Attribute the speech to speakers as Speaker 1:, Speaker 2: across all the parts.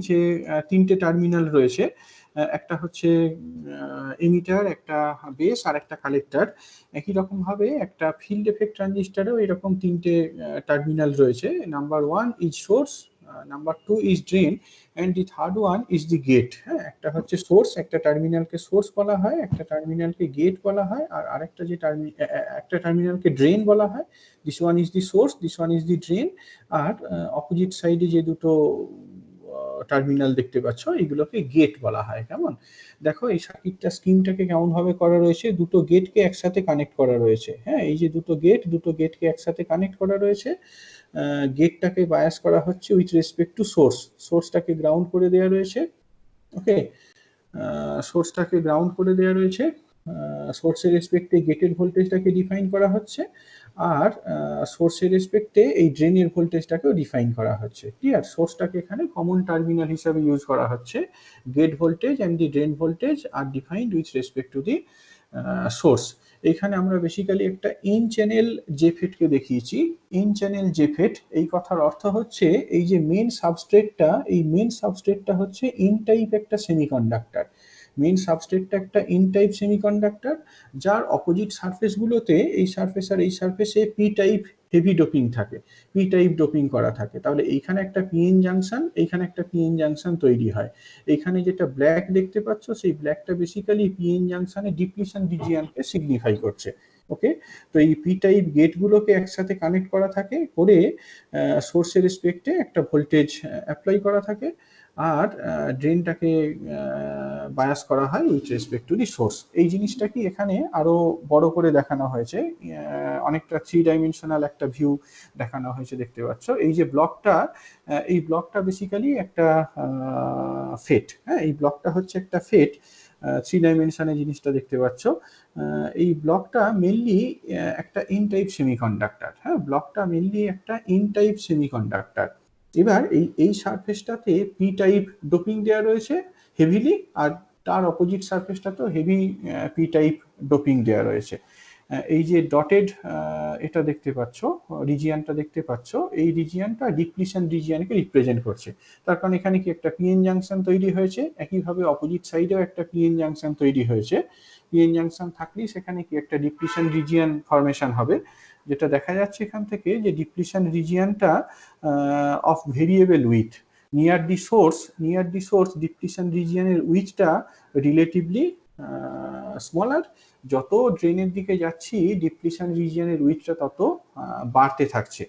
Speaker 1: যে তিনটে টার্মিনাল রয়েছে, একটা হচ্ছে এমিটার, একটা বেস আর একটা কালেক্টর। একই রকম ভাবে একটা ফিল্ড এফেক্ট ট্রানজিস্টারেও এরকম তিনটে টার্মিনাল রয়েছে। Number 1 is source, number 2 is drain, and the third one is the gate. হ্যাঁ, একটা হচ্ছে সোর্স, একটা টার্মিনালকে সোর্স বলা হয়, একটা টার্মিনালকে গেট বলা হয়, আর আরেকটা যে একটা টার্মিনালকে ড্রেন বলা হয়। This one is the source, this one is the drain. আর অপোজিট সাইডে যে দুটো টার্মিনাল দেখতে পাচ্ছ, এগুলোকে গেট বলা হয়। কেমন দেখো এই সার্কিটটা স্কিমটাকে কেমন ভাবে করা রয়েছে, দুটো গেটকে একসাথে কানেক্ট করা রয়েছে। হ্যাঁ, এই যে দুটো গেটকে একসাথে কানেক্ট করা রয়েছে। গেটটাকে বায়াস করা হচ্ছে উইথ রেসপেক্ট টু সোর্স, সোর্সটাকে গ্রাউন্ড করে দেওয়া রয়েছে। ওকে, সোর্সটাকে গ্রাউন্ড করে দেওয়া রয়েছে। সোর্সের রেসপেক্টে গেটের ভোল্টেজটাকে ডিফাইন করা হচ্ছে, আর সোর্সের রেসপেক্টে এই ড্রেনের ভোল্টেজটাকেও ডিফাইন করা হচ্ছে। ক্লিয়ার? সোর্সটাকে এখানে কমন টার্মিনাল হিসাবে ইউজ করা হচ্ছে। Gate voltage and the drain voltage are defined with respect to the source. এখানে আমরা বেসিক্যালি একটা ইন চ্যানেল জেফেটকে দেখিয়েছি। ইন চ্যানেল জেফেট এই কথার অর্থ হচ্ছে এই যে মেন সাবস্ট্রেটটা, এই মেন সাবস্ট্রেটটা হচ্ছে ইন টাইপ একটা সেমিকন্ডাক্টর। মেন সাবস্ট্রেটটা একটা ইন টাইপ সেমিকন্ডাক্টর, যার অপোজিট সারফেসগুলোতে এই সারফেস আর এই সারফেসে পি টাইপ হেভি ডোপিং থাকে, পি টাইপ ডোপিং করা থাকে। তাহলে এইখানে একটা পিএন জাংশন, এইখানে একটা পিএন জাংশন তৈরি হয়। এইখানে যেটা ব্ল্যাক দেখতে পাচ্ছ, সেই ব্ল্যাকটা বেসিক্যালি পিএন জাংশনে ডিপ্লিশন রিজিয়নকে সিগনিফাই করছে। ওকে, তো এই পি টাইপ গেটগুলোকে একসাথে কানেক্ট করা থাকে, করে সোর্সের রেসপেক্টে একটা ভোল্টেজ অ্যাপ্লাই করা থাকে, আর ড্রেনটাকে বায়াস করা হয় with respect to the source. এই জিনিসটা কি এখানে আরো বড় করে দেখানো হয়েছে, অনেকটা 3 ডাইমেনশনাল একটা ভিউ দেখানো হয়েছে। দেখতে পাচ্ছ এই যে ব্লকটা, এই ব্লকটা বেসিক্যালি একটা ফেট। হ্যাঁ, এই ব্লকটা হচ্ছে একটা ফেট। 3 ডাইমেনশনে জিনিসটা দেখতে পাচ্ছ। এই ব্লকটা মেনলি একটা ইন টাইপ সেমিকন্ডাক্টর। হ্যাঁ, ব্লকটা মেনলি একটা ইন টাইপ সেমিকন্ডাক্টর। এবার এই সারফেসটাতে পি টাইপ ডোপিং দেওয়া রয়েছে হেভিলি, আর তার অপোজিট সারফেসটাতেও হেভি পি টাইপ ডোপিং দেওয়া রয়েছে। এই যে ডটেড এটা দেখতে পাচ্ছ, রিজিয়ানটা দেখতে পাচ্ছ, এই রিজিয়ানটা ডিপ্লিশন রিজিয়ানকে রিপ্রেজেন্ট করছে। তার কারণ এখানে কি একটা পিএন জাংশন তৈরি হয়েছে, একইভাবে অপোজিট সাইডেও একটা পিএন জাংশন তৈরি হয়েছে। পিএন জাংশন থাকলেই সেখানে কি একটা ডিপ্লিশন রিজিয়ান ফরমেশন হবে। যেটা দেখা যাচ্ছে এখান থেকে যে ডিপ্লিশন রিজিয়ানটা of variable width, near the source depletion রিজিয়নের উইথটা রিলেটিভলি স্মলার। যত ড্রেনের দিকে যাচ্ছি ডিপ্লিশন রিজিয়নের উইথটা তত বাড়তে থাকছে।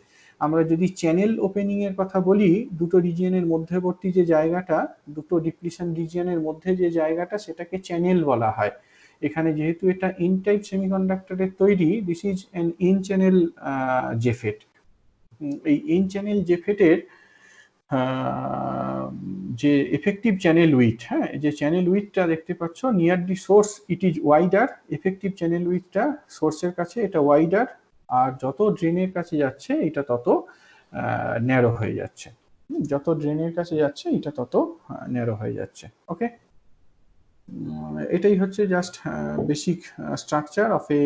Speaker 1: আমরা যদি চ্যানেল ওপেনিং এর কথা বলি, দুটো রিজিয়নের মধ্যবর্তী যে জায়গাটা, দুটো ডিপ্লিশন রিজিয়নের মধ্যে যে জায়গাটা, সেটাকে চ্যানেল বলা হয়। এখানে যেহেতু এটা ইন টাইপ সেমিকন্ডাক্টরের তৈরি, this is an N channel JFET. এই ইন চ্যানেল জেফেটের যে এফেক্টিভ চ্যানেল উইথ, হ্যাঁ, যে চ্যানেল উইথটা দেখতে পাচ্ছ near the source it is wider. Effective channel উইথটা সোর্সের কাছে এটা ওয়াইডার, আর যত ড্রেনের কাছে যাচ্ছে এটা তত ন্যারো হয়ে যাচ্ছে। যত ড্রেনের কাছে যাচ্ছে এটা তত ন্যারো হয়ে যাচ্ছে। ওকে, এটাই হচ্ছে just basic structure of A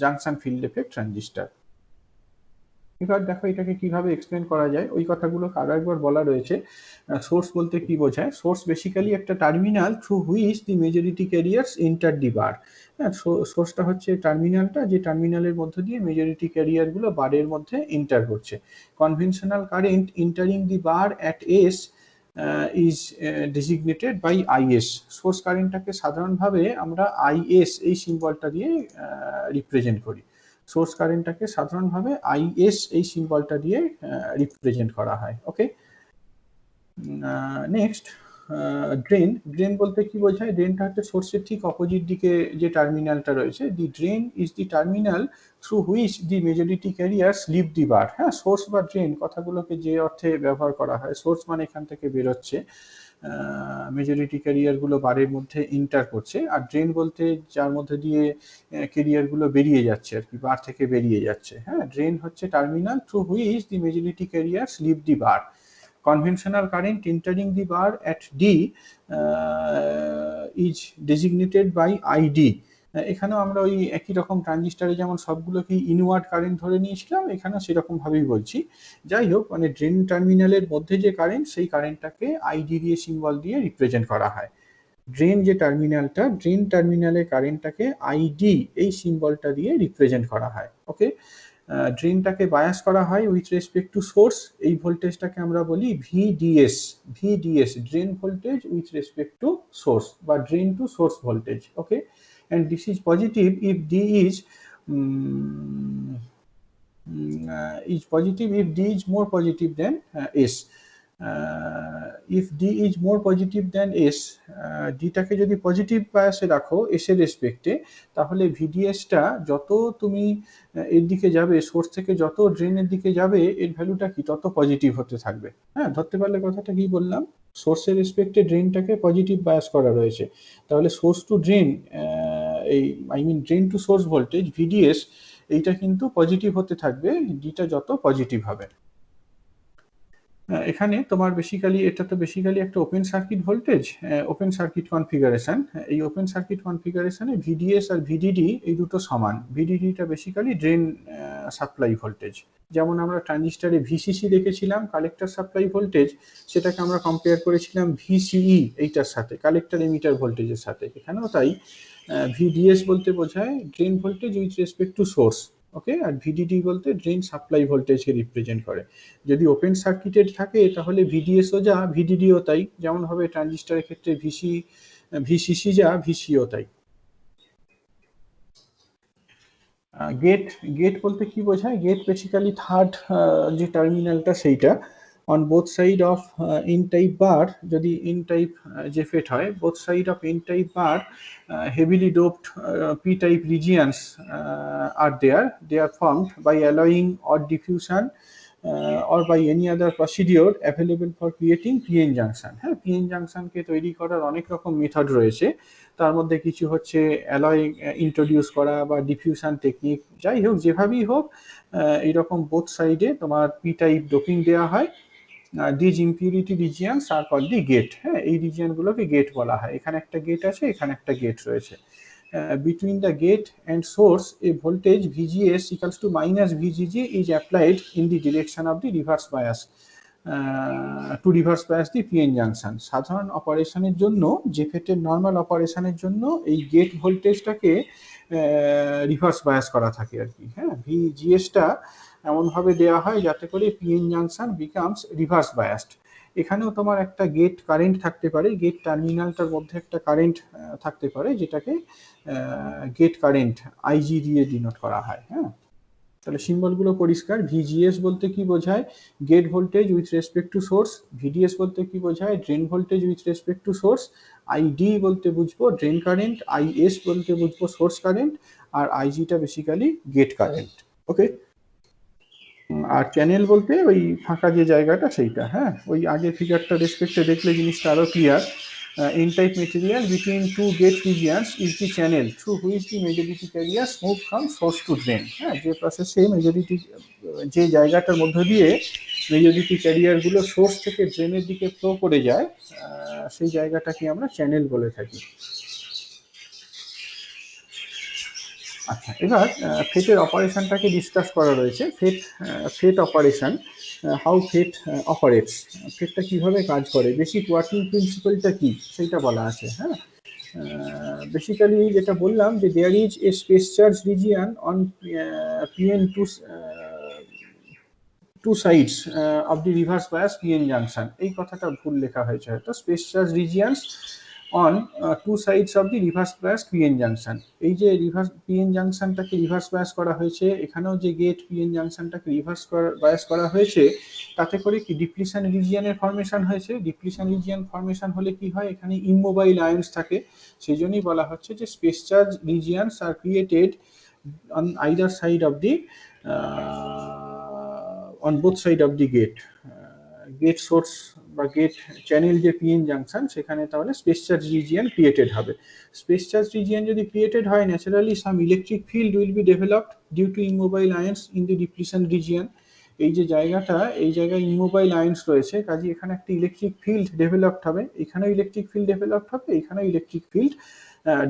Speaker 1: junction field effect transistor. এবার দেখো এটাকে কিভাবে এক্সপ্লেন করা যায়, ওই কথাগুলো আরো একবার বলা রয়েছে। সোর্স বলতে কি বোঝায়? সোর্স বেসিক্যালি একটা terminal through which the majority carriers enter the bar. হ্যাঁ, সোর্সটা হচ্ছে টার্মিনালটা, যে টার্মিনালের মধ্য দিয়ে মেজরিটি ক্যারিয়ারগুলো বারের মধ্যে এন্টার করছে। Conventional current entering the bar at S is designated by IS. Source কারেন্টটাকে সাধারণভাবে আমরা আইএস এই সিম্বলটা দিয়ে রিপ্রেজেন্ট করি। সোর্স কারেন্টটাকে সাধারণভাবে আইএস এই সিম্বলটা দিয়ে রিপ্রেজেন্ট করা হয়। ওকে, নেক্সট ড্রেন বলতে কি বোঝায়? ড্রেনটা হচ্ছে সোর্সের ঠিক অপোজিট দিকে যে টার্মিনালটা রয়েছে। The drain is the terminal through which the majority carriers leave the bar. হ্যাঁ, সোর্স বা ড্রেন কথাগুলোকে যে অর্থে ব্যবহার করা হয়, সোর্স মানে এখান থেকে বেরোচ্ছে, মেজরিটি ক্যারিয়ারগুলো বারের মধ্যে ইন্টার করছে, আর ড্রেন বলতে যার মধ্যে দিয়ে ক্যারিয়ারগুলো বেরিয়ে যাচ্ছে আর কি, বার থেকে বেরিয়ে যাচ্ছে। হ্যাঁ, ড্রেন হচ্ছে terminal through which the majority carriers leave the bar. Conventional current entering the bar at D is designated by ID. এখানেও আমরা ওই একই রকম ট্রানজিস্টারে যেমন সবগুলোকেই ইনওয়ার্ড কারেন্ট ধরে নিয়েছিলাম, এখানেও সেরকম ভাবেই বলছি। যাই হোক, মানে ড্রেন টার্মিনালের মধ্যে যে কারেন্ট, সেই কারেন্টটাকে আইডি দিয়ে সিম্বল দিয়ে রিপ্রেজেন্ট করা হয়। ড্রেন যে টার্মিনালটা, ড্রেন টার্মিনালের কারেন্টটাকে আইডি এই সিম্বলটা দিয়ে রিপ্রেজেন্ট করা হয়। ওকে, ড্রেনটাকে বায়াস করা হয় উইথ রেসপেক্ট টু সোর্স, এই ভোল্টেজটাকে আমরা বলি VDS. VDS, drain voltage with respect to source, বা drain to source voltage. Okay, and this is positive if D is positive if D is more positive than S. If D is more positive than S, ডিটাকে যদি positive বায়াসে রাখো S এর রেসপেক্টে, তাহলে ভিডিএসটা যত তুমি এর দিকে যাবে, সোর্স থেকে যত ড্রেনের দিকে যাবে, এর ভ্যালুটা কি তত পজিটিভ হতে থাকবে। হ্যাঁ, ধরতে পারলে কথাটা কি বললাম? সোর্সের রেসপেক্টে ড্রেনটাকে পজিটিভ বায়াস করা রয়েছে, তাহলে সোর্স টু ড্রেন, এই drain to source voltage VDS, এইটা কিন্তু পজিটিভ হতে থাকবে ডিটা যত পজিটিভ হবে। এখানে তোমার বেসিক্যালি, এটা তো বেসিক্যালি একটা open circuit voltage, open circuit configuration. এই ওপেন সার্কিট কনফিগারেশনে ভিডিএস আর ভিডিডি এই দুটো সমান। ভিডিডিটা বেসিক্যালি ড্রেন সাপ্লাই ভোল্টেজ। যেমন আমরা ট্রানজিস্টারে ভিসিসি দেখেছিলাম, কালেক্টর সাপ্লাই ভোল্টেজ, সেটাকে আমরা কম্পেয়ার করেছিলাম ভিসিই এইটার সাথে, কালেক্টর এমিটার ভোল্টেজের সাথে। এখানেও তাই, ভিডিএস বলতে বোঝায় drain voltage with respect to source. Okay, আর ভিডিডি বলতে ড্রেন সাপ্লাই ভোল্টেজকে রিপ্রেজেন্ট করে। যদি ওপেন সার্কিটেড থাকে তাহলে ভিডিএসও যা, ভিডিডিও তাই। যেমন হবে ট্রানজিস্টারের ক্ষেত্রে ভিসিসি যা, ভিসিও তাই। গেট, গেট বলতে কি বোঝায়? গেট বেসিক্যালি থার্ড যে টার্মিনালটা, সেইটা on both side of N type bar, যদি এন টাইপ যে ফেট হয়, both side of N type bar heavily doped p-type regions they are formed by allowing odd diffusion or by any other procedure available for creating p-n junction. হ্যাঁ, p-n junction কে তৈরি করার অনেক রকম method রয়েছে, তার মধ্যে কিছু হচ্ছে অ্যালয় ইন্ট্রোডিউস করা বা ডিফিউশন টেকনিক। যাই হোক, যেভাবেই হোক, এইরকম বোথ সাইডে তোমার পি টাইপ ডোপিং দেওয়া হয়। These impurity regions are call the gate. হ্যাঁ, এই রিজিয়ানগুলোকে গেট বলা হয়। এখানে একটা গেট আছে, এখানে একটা গেট রয়েছে। Between the gate and source, a voltage VGS equals to minus VGG is applied in the direction of the reverse bias to reverse bias the PN junction. সাধারণ অপারেশনের জন্য, জেফেটের নর্মাল অপারেশনের জন্য এই গেট ভোল্টেজটাকে রিভার্স বায়াস করা থাকে আর কি। হ্যাঁ, ভিজিএসটা এমনভাবে দেওয়া হয় যাতে করে PN junction becomes reverse biased. এখানেও তোমার একটা গেট কারেন্ট থাকতে পারে, গেট টার্মিনালটার মধ্যে একটা কারেন্ট থাকতে পারে, যেটাকে গেট কারেন্ট আইজি দিয়ে ডিনোট করা হয়। হ্যাঁ, তাহলে সিম্বলগুলো পরিষ্কার। ভিজিএস বলতে কি বোঝায়? Gate voltage with respect to source. VDS বলতে কি বোঝায়? Drain voltage with respect to source. ID বলতে বুঝবো ড্রেন কারেন্ট, আইএস বলতে বুঝবো সোর্স কারেন্ট, আর আইজিটা বেসিক্যালি গেট কারেন্ট। ওকে, আর চ্যানেল বলতে ওই ফাঁকা যে জায়গাটা, সেইটা। হ্যাঁ, ওই আগের ফিগারটা রেসপেক্টে দেখলে জিনিসটা আরো clear. N type material between two gate regions is the channel through which the majority carriers move from source to drain. হ্যাঁ, যে প্রসেসে মেজরিটি, যে জায়গাটার মধ্য দিয়ে মেজরিটি ক্যারিয়ারগুলো সোর্স থেকে ড্রেনের দিকে ফ্লো করে যায়, সেই জায়গাটাকে আমরা চ্যানেল বলে থাকি। আচ্ছা, এবার ফেটের অপারেশনটাকে ডিসকাস করা রয়েছে। ফেট অপারেশন, হাউ ফেট অপারেটস, ফেটটা কিভাবে কাজ করে, বেসিক ওয়ার্কিং প্রিন্সিপালটা কি, সেইটা বলা আছে। হ্যাঁ, বেসিক্যালি যেটা বললাম যে there is a space charge region on PN two sides of the reverse bias PN junction. এই কথাটা ভুল লেখা হয়েছে হয়তো, space charge regions on two sides of the reverse bias PN junction. এই যে রিভার্স পিএন জাংশনটাকে রিভার্স বায়াস করা হয়েছে, এখানেও যে গেট পিএন জাংশনটাকে রিভার্স বায়াস করা হয়েছে, তাতে করে কি ডিপ্লিশন রিজিয়ানের ফর্মেশন হয়েছে। ডিপ্লিশন রিজিয়ান ফর্মেশন হলে কি হয়? এখানে ইমোবাইল আয়ন্স থাকে, সেই জন্যই বলা হচ্ছে যে space charge regions are created on either side of the on both side of the gate. Gate source বা গেট চ্যানেল যে পিএন জাংশন, সেখানে তাহলে স্পেস চার্জ রিজিয়ান ক্রিয়েটেড হবে। স্পেস চার্জ রিজিয়ান যদি ক্রিয়েটেড হয়, naturally some electric field will be developed due to immobile ions in the depletion region. এই যে জায়গাটা, এই জায়গায় ইমোবাইল আয়ন্স রয়েছে, কাজে এখানে একটা ইলেকট্রিক ফিল্ড ডেভেলপড হবে, এখানেও ইলেকট্রিক ফিল্ড ডেভেলপড হবে, এখানেও ইলেকট্রিক ফিল্ড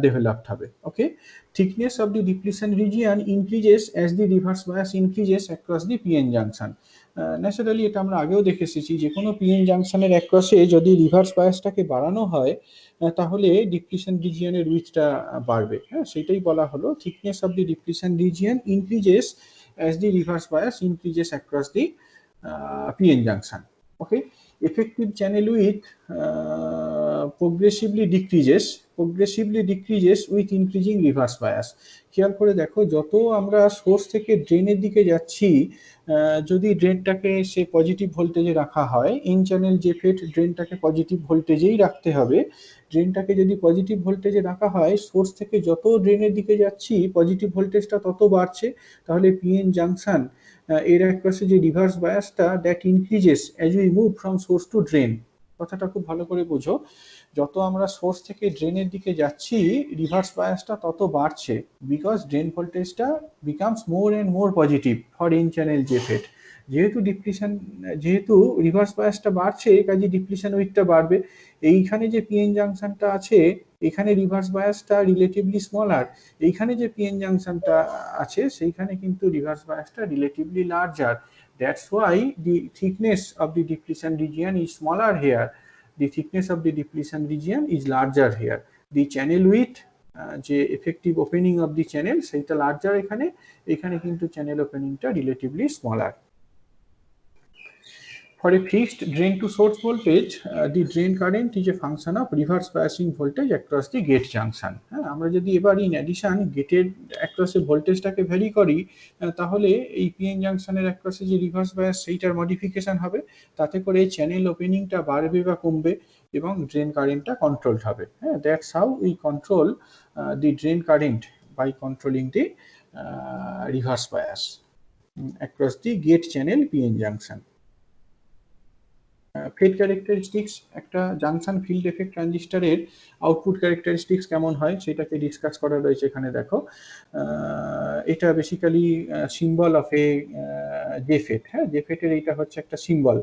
Speaker 1: ডেভেলপড হবে। Okay, thickness of the depletion region increases as the reverse bias increases across the PN junction. Naturally এটা আমরা আগেও দেখে এসেছি, যে কোনো পিএন জাংশনের অ্যাক্রসে যদি রিভার্স বায়াসটাকে বাড়ানো হয় তাহলে ডিপ্লিশন রিজিয়নের উইথটা বাড়বে। হ্যাঁ, সেটাই বলা হলো, thickness of the depletion region increases as the reverse bias increases across the PN junction. Okay, effective channel width progressively decreases with increasing reverse bias. খেয়াল করে দেখো, যত আমরা সোর্স থেকে ড্রেনের দিকে যাচ্ছি, যদি ড্রেনটাকে সে পজিটিভ ভোল্টেজে রাখা হয়, ইন চ্যানেল যে ফেট ড্রেনটাকে পজিটিভ ভোল্টেজেই রাখতে হবে। ড্রেনটাকে যদি পজিটিভ ভোল্টেজে রাখা হয়, সোর্স থেকে যত ড্রেনের দিকে যাচ্ছি পজিটিভ ভোল্টেজটা তত বাড়ছে, তাহলে পিএন জাংশন এর অ্যাক্রসে যে রিভার্স বায়াসটা that increases as we move from source to drain. কথাটা খুব ভালো করে বোঝো, যত আমরা সোর্স থেকে ড্রেনের দিকে যাচ্ছি রিভার্স বায়াসটা তত বাড়ছে, বিকজ ড্রেন ভোল্টেজটা becomes more and more positive for N channel JFET. যেহেতু রিভার্স বায়াসটা বাড়ছে, কাজে ডিপ্লিশন উইথটা বাড়বে। এইখানে যে পিএন জাংশনটা আছে, এখানে রিভার্স বায়াসটা রিলেটিভলি স্মলার, এইখানে যে পিএন জাংশনটা আছে সেইখানে কিন্তু রিভার্স বায়াসটা relatively larger. That's why the thickness of the depletion region is smaller here, the thickness of the depletion region is larger here. The channel width, যে effective opening of the channel সেইটা larger এখানে কিন্তু channel opening টা relatively smaller. For a fixed drain to source voltage, the drain current is a function of reverse biasing voltage across the gate junction. হ্যাঁ, আমরা যদি এবার in addition গেটের অ্যাক্রসে ভোল্টেজটাকে vary করি, তাহলে এই পিএন জাংশনের অ্যাক্রসে যে রিভার্স বায়াস সেইটার মডিফিকেশন হবে, তাতে করে চ্যানেল ওপেনিংটা বাড়বে বা কমবে এবং ড্রেন কারেন্টটা কন্ট্রোলড হবে। হ্যাঁ, that's how we control the drain current by controlling the reverse bias across the gate channel PN junction. FET characteristics, একটা জাংশন ফিল্ড এফেক্ট ট্রানজিস্টরের আউটপুট ক্যারেক্টারিস্টিক্স কেমন হয় সেটাকে ডিসকাস করা রয়েছে এখানে। দেখো, এটা basically symbol of a JFET. হ্যাঁ, জেফেটের এইটা হচ্ছে একটা সিম্বল,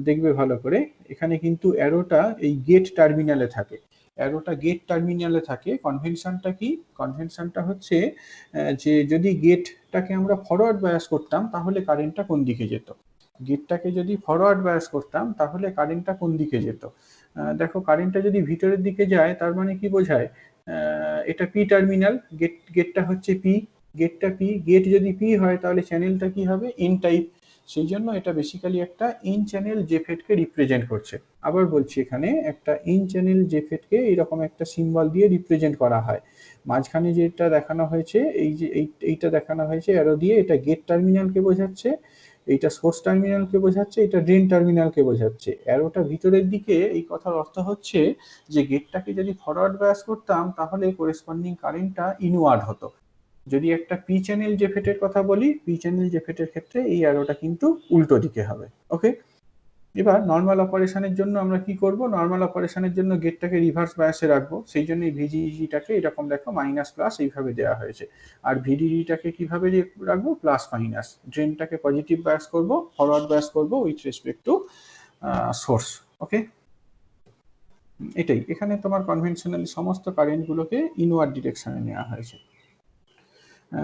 Speaker 1: দেখবে ভালো করে। এখানে কিন্তু অ্যারোটা এই গেট টার্মিনালে থাকে, অ্যারোটা গেট টার্মিনালে থাকে। কনভেনশনটা কি? কনভেনশনটা হচ্ছে যে যদি গেটটাকে আমরা ফরওয়ার্ড বায়াস করতাম তাহলে কারেন্টটা কোন দিকে যেত, গেটটাকে যদি ফরওয়ার্ড বায়াস করতাম তাহলে কারেন্টটা কোন দিকে যেত। দেখো, কারেন্টটা যদি ভিতরের দিকে যায় তার মানে কি বোঝায়, এটা পি টার্মিনাল, গেটটা হচ্ছে পি, গেটটা পি, গেট যদি পি হয় তাহলে চ্যানেলটা কি হবে, এন টাইপ। সেই জন্য এটা বেসিক্যালি একটা ইন চ্যানেল জেফেটকে রিপ্রেজেন্ট করছে। আবার বলছি, এখানে একটা ইন চ্যানেল জেফেটকে এরকম একটা সিম্বল দিয়ে রিপ্রেজেন্ট করা হয়। মাঝখানে যেটা দেখানো হয়েছে, এই যে এইটা দেখানো হয়েছে অ্যারো দিয়ে, এটা গেট টার্মিনালকে বোঝাচ্ছে, এইটা সোর্স টার্মিনালকে বোঝাচ্ছে, এটা ড্রেন টার্মিনালকে বোঝাচ্ছে। অ্যারোটা ভিতরের দিকে, এই কথার অর্থ হচ্ছে যে গেটটাকে যদি ফরওয়ার্ড বায়াস করতাম তাহলে করেসপন্ডিং কারেন্টটা ইনওয়ার্ড হতো। যদি একটা পি চ্যানেল জেফেটের কথা বলি, পি চ্যানেল জেফেটের ক্ষেত্রে এই অ্যারোটা কিন্তু উল্টো দিকে হবে। ওকে, এবার নর্মাল অপারেশনের জন্য আমরা কি করব, নর্মাল অপারেশনের জন্য গেটটাকে রিভার্স বায়াসে রাখবো, সেই জন্য ভিজিজিটাকে এরকম দেখো মাইনাস প্লাস এইভাবে দেওয়া হয়েছে। আর ভিডিডিটাকে কিভাবে রাখবো, প্লাস মাইনাস। ড্রেনটাকে পজিটিভ বায়াস করব, ফরওয়ার্ড বায়াস করব উইথ রেসপেক্ট টু সোর্স। ওকে, এটাই এখানে তোমার কনভেনশনালি সমস্ত কারেন্টগুলোকে ইনওয়ার্ড ডিরেকশনে নেওয়া হয়েছে।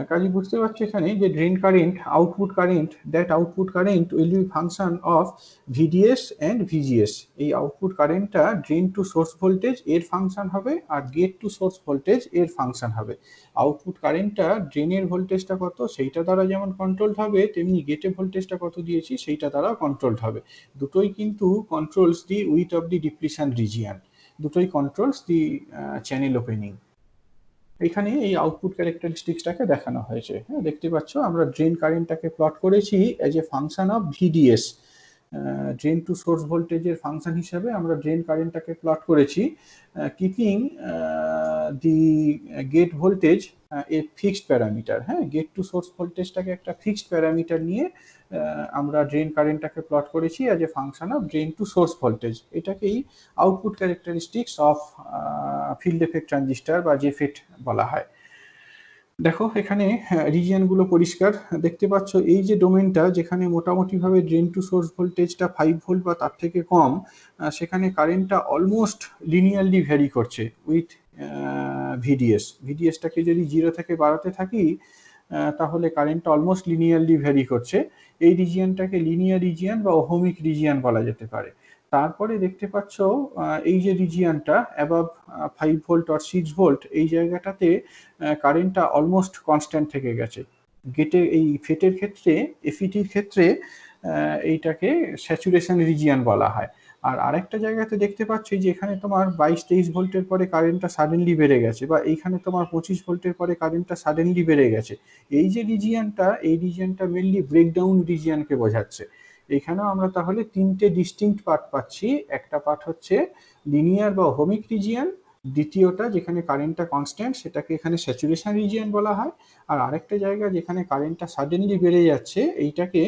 Speaker 1: কাজে বুঝতে পারছো এখানে যে drain current, output current, that output current will be function of VDS and VGS. এই আউটপুট কারেন্টটা ড্রেন টু সোর্স ভোল্টেজ এর ফাংশন হবে আর গেট টু সোর্স ভোল্টেজ এর ফাংশন হবে। আউটপুট কারেন্টটা ড্রেনের ভোল্টেজটা কত সেইটা দ্বারা যেমন কন্ট্রোলড হবে, তেমনি গেটে ভোল্টেজটা কত দিয়েছি সেইটা দ্বারা কন্ট্রোলড হবে। দুটোই কিন্তু controls the with of the depletion region, দুটোই কন্ট্রোলস দি চ্যানেল ওপেনিং। এখানে এই আউটপুট ক্যারেক্টারিস্টিক্সটাকে দেখানো হয়েছে। হ্যাঁ, দেখতে পাচ্ছ আমরা ড্রেন কারেন্টটাকে প্লট করেছি as a function of VDS, drain to source ভোল্টেজের ফাংশন হিসাবে আমরা ড্রেন কারেন্টটাকে প্লট করেছি, keeping the gate voltage a fixed parameter. হ্যাঁ, গেট টু সোর্স ভোল্টেজটাকে একটা ফিক্সড প্যারামিটার নিয়ে আমরা ড্রেন কারেন্টটাকে প্লট করেছি as a function of drain to source voltage. এটাকেই output characteristics of field effect transistor বা জেফেট বলা হয়। দেখো, এখানে রিজিয়নগুলো পরিষ্কার দেখতে পাচ্ছ। এই যে ডোমেনটা যেখানে মোটামুটিভাবে ড্রেন টু সোর্স ভোল্টেজটা 5 ভোল্ট বা তার থেকে কম, সেখানে কারেন্টটা অলমোস্ট লিনিয়ারলি ভ্যারি করছে উইথ ভিডিএসটাকে যদি 0 থেকে বাড়াতে থাকি তাহলে কারেন্টটা অলমোস্ট লিনিয়ারলি ভ্যারি করছে। এই রিজিয়নটাকে লিনিয়ার রিজিয়ন বা ওহমিক রিজিয়ন বলা যেতে পারে। তারপরে দেখতে পাচ্ছ এই যে রিজিয়নটা অ্যাবাভ 5 ভোল্ট অর 6 ভোল্ট, এই জায়গাটাতে কারেন্টটা অলমোস্ট কনস্ট্যান্ট থেকে গেছে। গেটে এই ফেটের ক্ষেত্রে, এফইটির ক্ষেত্রে এইটাকে স্যাচুরেশন রিজিয়ন বলা হয়। আর আরেকটা জায়গাতে দেখতে পাচ্ছি যে এখানে তোমার 22-23 ভোল্টের পরে কারেন্টটা সাডেনলি বেড়ে গেছে, বা এইখানে তোমার 25 ভোল্টের পরে কারেন্টটা সাডেনলি বেড়ে গেছে। এই যে রিজিয়নটা, এই রিজিয়নটা মেনলি ব্রেকডাউন রিজিয়নকে বোঝাচ্ছে। এখানেও আমরা তাহলে তিনটে ডিস্টিংক্ট পার্ট পাচ্ছি। একটা পার্ট হচ্ছে লিনিয়ার বা ওহমিক রিজিয়ন, দ্বিতীয়টা যেখানে কারেন্টটা কনস্ট্যান্ট সেটাকে এখানে স্যাচুরেশন রিজিয়ন বলা হয়, আর আরেকটা জায়গা যেখানে কারেন্টটা সাডেনলি বেড়ে যাচ্ছে এইটাকে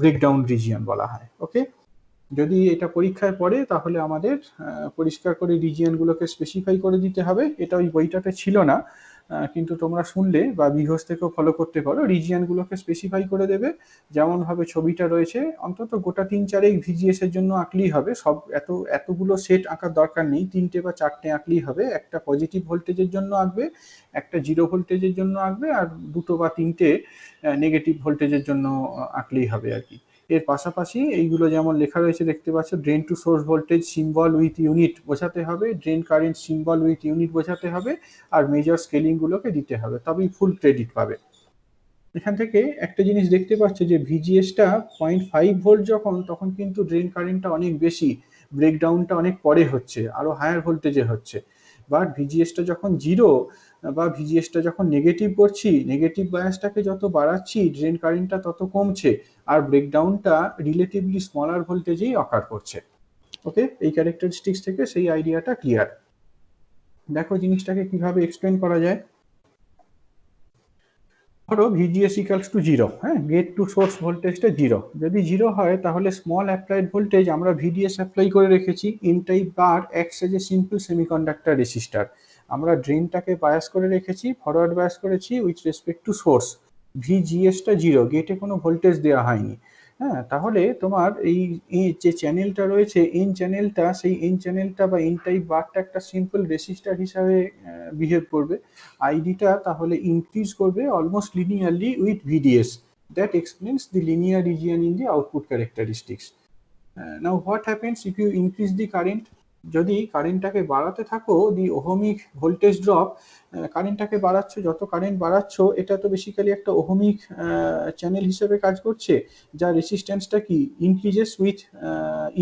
Speaker 1: ব্রেকডাউন রিজিয়ন বলা হয়। ওকে, যদি এটা পরীক্ষায় পড়ে তাহলে আমাদের পরিষ্কার করে রিজিয়নগুলোকে স্পেসিফাই করে দিতে হবে। এটা ওই বইটাতে ছিল না, কিন্তু তোমরা শুনলে বা বিঘোষ থেকেও ফলো করতে পারো। রিজিয়নগুলোকে স্পেসিফাই করে দেবে, যেমনভাবে ছবিটা রয়েছে অন্তত গোটা 3-4 ভিজিএস এর জন্য আঁকলেই হবে। সব এতগুলো সেট আঁকার দরকার নেই, 3টে বা 4টে আঁকলেই হবে। একটা পজিটিভ ভোল্টেজের জন্য আঁকবে, একটা 0 ভোল্টেজের জন্য আঁকবে, আর 2 বা 3টে নেগেটিভ ভোল্টেজের জন্য আঁকলেই হবে আর কি। এর পাশাপাশি এইগুলো যেমন লেখা রয়েছে দেখতে পাচ্ছ, drain to source voltage symbol with unit বোঝাতে হবে, drain current symbol with unit বোঝাতে হবে, আর মেজর স্কেলিংগুলোকে দিতে হবে, তবেই ফুল ক্রেডিট পাবে। এখান থেকে একটা জিনিস দেখতে পাচ্ছ যে ভিজিএসটা 0.5 ভোল্ট যখন, তখন কিন্তু ড্রেন কারেন্টটা অনেক বেশি, ব্রেকডাউনটা অনেক পরে হচ্ছে, আরো হায়ার ভোল্টেজে হচ্ছে। বাট ভিজিএসটা যখন 0 বা ভিজিএসটা যখন নেগেটিভ করছি, নেগেটিভ বায়াসটাকে যত বাড়াচ্ছি ড্রেন কারেন্টটা তত কমছে, আর ব্রেকডাউনটা রিলেটিভলি স্মলার ভোল্টেজেই অকার করছে। ওকে, এই ক্যারেক্টারিস্টিক্স থেকে সেই আইডিয়াটা ক্লিয়ার। দেখো জিনিসটাকে কিভাবে এক্সপ্লেন করা যায়। ধরো ভিজিএস ইকালস টু 0, হ্যাঁ, গেট টু সোর্স ভোল্টেজটা 0। যদি 0 হয় তাহলে স্মল অ্যাপ্লাইড ভোল্টেজ আমরা ভিডিএস অ্যাপ্লাই করে রেখেছি। N type bar acts as a simple semiconductor resistor. আমরা ড্রেনটাকে বায়াস করে রেখেছি, ফরওয়ার্ড বায়াস করেছি উইথ রেসপেক্ট টু সোর্স। ভিজিএসটা 0, গেটে কোনো ভোল্টেজ দেওয়া হয়নি। হ্যাঁ, তাহলে তোমার এই যে চ্যানেলটা রয়েছে এন চ্যানেলটা, সেই এন চ্যানেলটা বা এন টাইপ বারটা একটা সিম্পল রেসিস্টার হিসাবে বিহেভ করবে। আইডিটা তাহলে ইনক্রিজ করবে almost linearly with VDS. That explains the linear region in the output characteristics. Now what happens if you increase the current? যদি কারেন্টটাকে বাড়াতে থাকো, দি ওহমিক ভোল্টেজ ড্রপ, কারেন্টটাকে বাড়াচ্ছ, যত কারেন্ট বাড়াচ্ছ এটা তো বেসিক্যালি একটা ওহমিক চ্যানেল হিসেবে কাজ করছে, যা রেসিস্ট্যান্সটা কি increases with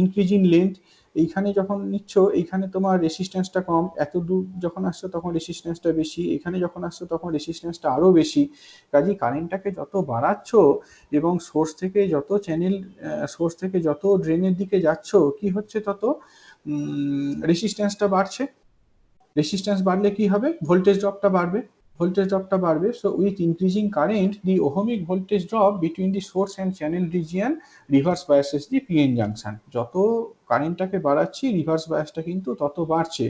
Speaker 1: increase in length. এইখানে যখন নিচ্ছ এইখানে তোমার রেসিস্ট্যান্সটা কম, এত দূর যখন আসছো তখন রেসিস্ট্যান্সটা বেশি, এখানে যখন আসছো তখন রেসিস্ট্যান্সটা আরও বেশি। কাজেই কারেন্টটাকে যত বাড়াচ্ছ এবং সোর্স থেকে যত চ্যানেল, সোর্স থেকে যত ড্রেনের দিকে যাচ্ছ, কি হচ্ছে তত রেসিস্ট্যান্সটা বাড়ছে। রেসিস্ট্যান্স বাড়লে কি হবে? ভোল্টেজ ড্রপটা বাড়বে, ভোল্টেজ ড্রপটা বাড়বে। So with increasing current the ohmic voltage drop between the source and channel region reverse biases the PN junction. যত কারেন্টটাকে বাড়াচ্ছি রিভার্স বায়াসটা কিন্তু তত বাড়ছে,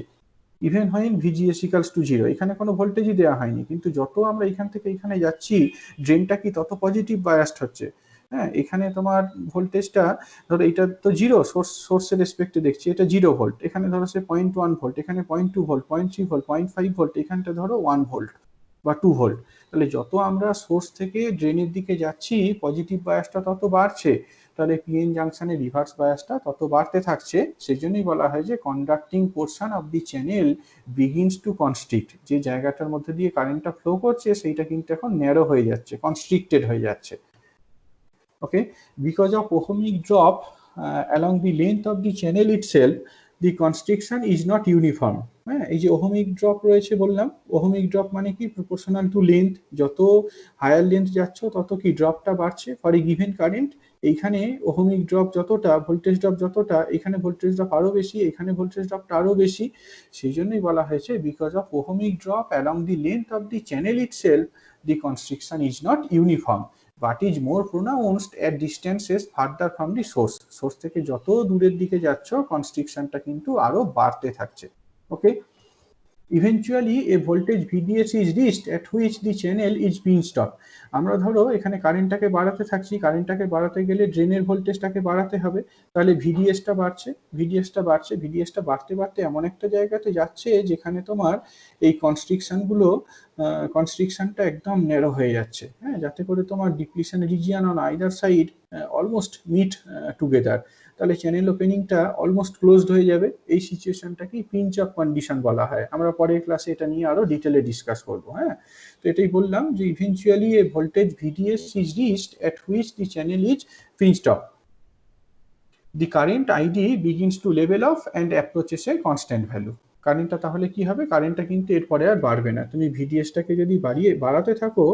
Speaker 1: ইভেন হয় ভিজিএস ইকালস টু 0। এখানে কোনো ভোল্টেজই দেওয়া হয়নি, কিন্তু যত আমরা এখান থেকে এখানে যাচ্ছি ড্রেনটা কি তত পজিটিভ বায়াসড হচ্ছে। হ্যাঁ, এখানে তোমার ভোল্টেজটা ধরো এটা তো 0, সোর্সের রেসপেক্টে দেখছি এটা 0 ভোল্ট, এখানে ধরো সে 0.1 ভোল্ট, এখানে 0.2 ভোল্ট, 0.3 ভোল্ট, 0.5 ভোল্ট, এখানটা ধরো 1 ভোল্ট বা 2 ভোল্ট। তাহলে যত আমরা সোর্স থেকে ড্রেনের দিকে যাচ্ছি পজিটিভ বায়াসটা তত বাড়ছে, তাহলে পিএন জাংশনের রিভার্স বায়াসটা তত বাড়তে থাকছে। সেই জন্যই বলা হয় যে conducting portion of the channel begins two constrict. যে জায়গাটার মধ্যে দিয়ে কারেন্টটা ফ্লো করছে সেইটা কিন্তু এখন ন্যারো হয়ে যাচ্ছে, কনস্ট্রিক্টেড হয়ে যাচ্ছে। Okay, because of ohmic drop along the length of the channel itself, the constriction is not uniform. হ্যাঁ, এই যে ওহমিক ড্রপ রয়েছে বললাম, ওহমিক ড্রপ মানে কি প্রপোর্শনাল টু লেন্থ, যত হায়ার লেন্থ যাচ্ছ তত কি ড্রপটা বাড়ছে ফর এ গিভেন কারেন্ট। এইখানে ওহমিক ড্রপ যতটা, ভোল্টেজ ড্রপ যতটা, এখানে ভোল্টেজ ড্রপ আরো বেশি, এখানে ভোল্টেজ ড্রপটা আরো বেশি। সেই জন্যই বলা হয়েছে because of ohmic drop along the length of the channel itself the constriction is not uniform but is more pronounced at distances further from the source. Source থেকে যত দূরের দিকে যাচ্ছ কনস্ট্রিকশনটা কিন্তু আরো বাড়তে থাকছে। Okay, eventually a voltage VDS is reached at which the channel is being stop. আমরা ধরো এখানে কারেন্টটাকে বাড়াতে থাকছি, কারেন্টটাকে বাড়াতে গেলে ড্রেনের ভোল্টেজটাকে বাড়াতে হবে, তাহলে ভিডিএসটা বাড়ছে, ভিডিএসটা বাড়ছে, ভিডিএসটা বাড়তে বাড়তে এমন একটা জায়গাতে যাচ্ছে যেখানে তোমার এই কনস্ট্রিকশনটা একদম ন্যারো হয়ে যাচ্ছে, হ্যাঁ, যাতে করে তোমার depletion region on either side almost meet together, তাহলে চ্যানেল ওপেনিংটা অলমোস্ট ক্লোজড হয়ে যাবে। এই সিচুয়েশনটাকেই পিঞ্চ অফ কন্ডিশন বলা হয়। আমরা পরের ক্লাসে এটা নিয়ে আরো ডিটেলে ডিসকাস করবো, হ্যাঁ। তো এটাই বললাম যে eventually a voltage VDS is reached at which the channel is pinched off. The current ID begins to level off and approaches a constant value. কারেন্টটা তাহলে কি হবে, কারেন্টটা কিন্তু এরপরে আর বাড়বে না, তুমি ভিডিএসটাকে যদি বাড়াতে থাকো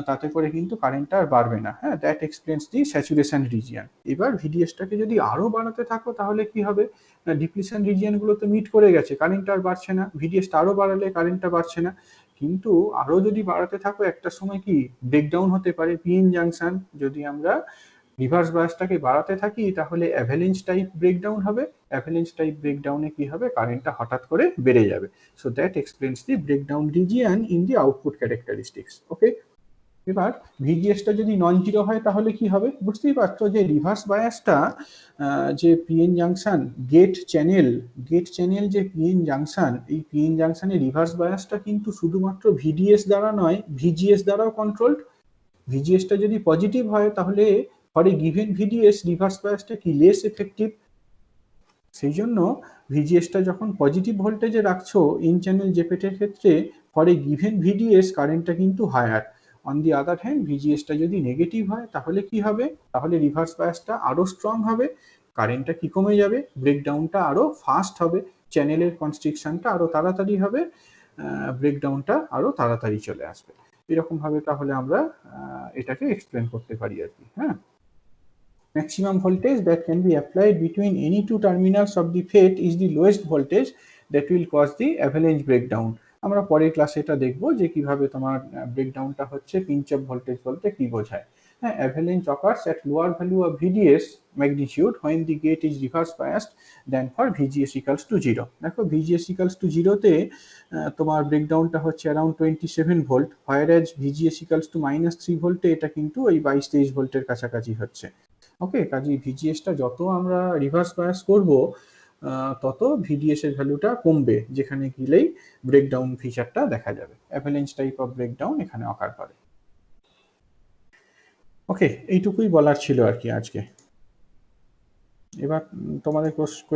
Speaker 1: তাতে করে কিন্তু কারেন্টটা আর বাড়বে না, হ্যাঁ। That explains the saturation region. এবার ভিডিএসটাকে যদি আরো বাড়াতে থাকো তাহলে কি হবে, ডিপ্লিশন রিজিয়নগুলো তো মিট করে গেছে, কারেন্টটা আর বাড়ছে না, ভিডিএসটা আরো বাড়ালে কারেন্টটা বাড়ছে না, কিন্তু আরো যদি বাড়াতে থাকো একটা সময় কি ব্রেকডাউন হতে পারে পিএন জাংশন। যদি আমরা রিভার্স বায়াসটাকে বাড়াতে থাকি তাহলে অ্যাভালেন্স টাইপ ব্রেকডাউন হবে, অ্যাভালেন্স টাইপ ব্রেকডাউনে কি হবে, কারেন্টটা হঠাৎ করে বেড়ে যাবে। So that explains the breakdown region in the output characteristics. Okay, এবার ভিজিএসটা যদি নন জিরো হয় তাহলে কি হবে, বুঝতেই পারছো যে রিভার্স বায়াসটা যে পিএন জাংশন গেট চ্যানেল যে পিএন জাংশন, এই পিএন জাংশনে রিভার্স বায়াসটা কিন্তু শুধুমাত্র ভিডিএস দ্বারা নয়, ভিজিএস দ্বারাও কন্ট্রোলড। ভিজিএসটা যদি পজিটিভ হয় তাহলে for a given VDS reverse বায়াসটা কি লেস এফেক্টিভ। সেই জন্য ভিজিএসটা যখন পজিটিভ ভোল্টেজে রাখছো ইন চ্যানেল জেপেটের ক্ষেত্রে ফর এ গিভেন ভিডিএস কারেন্টটা কিন্তু higher. On the other hand ভিজিএসটা যদি নেগেটিভ হয় তাহলে কি হবে, তাহলে রিভার্স বায়াসটা আরো স্ট্রং হবে, কারেন্টটা কি কমে যাবে, ব্রেকডাউনটা আরো ফাস্ট হবে, চ্যানেলের কনস্ট্রিকশনটা আরো তাড়াতাড়ি হবে, ব্রেকডাউনটা আরো তাড়াতাড়ি চলে আসবে। এরকম ভাবে তাহলে আমরা এটাকে এক্সপ্লেন করতে পারি আর কি, হ্যাঁ। Maximum voltage that can be applied between any two terminals of the FET is the lowest voltage that will cause the avalanche breakdown. আমরা পরের ক্লাসে এটা দেখবো যে কিভাবে তোমার ব্রেকডাউনটা হচ্ছে পিঞ্চ অফ ভোল্টেজ বলতে কি বোঝায়। হ্যাঁ, avalanche occurs at lower value of VDS magnitude when the gate is reverse biased than for VGS equals to 0. দেখো VGS equals to 0 তে তোমার ব্রেকডাউনটা হচ্ছে around 27 volt, whereas VGS equals to -3 ভোল্টে এটা কিন্তু ওই 22-23 ভোল্টের কাছাকাছি হচ্ছে। ওকে, কাজেই ভিজিএসটা যত আমরা রিভার্স বায়াস করব তত ভিডিএস এর ভ্যালুটা কমবে, যেখানে গেলেই ব্রেকডাউন ফিচারটা দেখা যাবে, অ্যাভালাঞ্চ টাইপ অফ ব্রেকডাউন এখানে অকার করে। ওকে, এইটুকুই বলার ছিল আর কি আজকে। এবার তোমাদের কোশ্চেন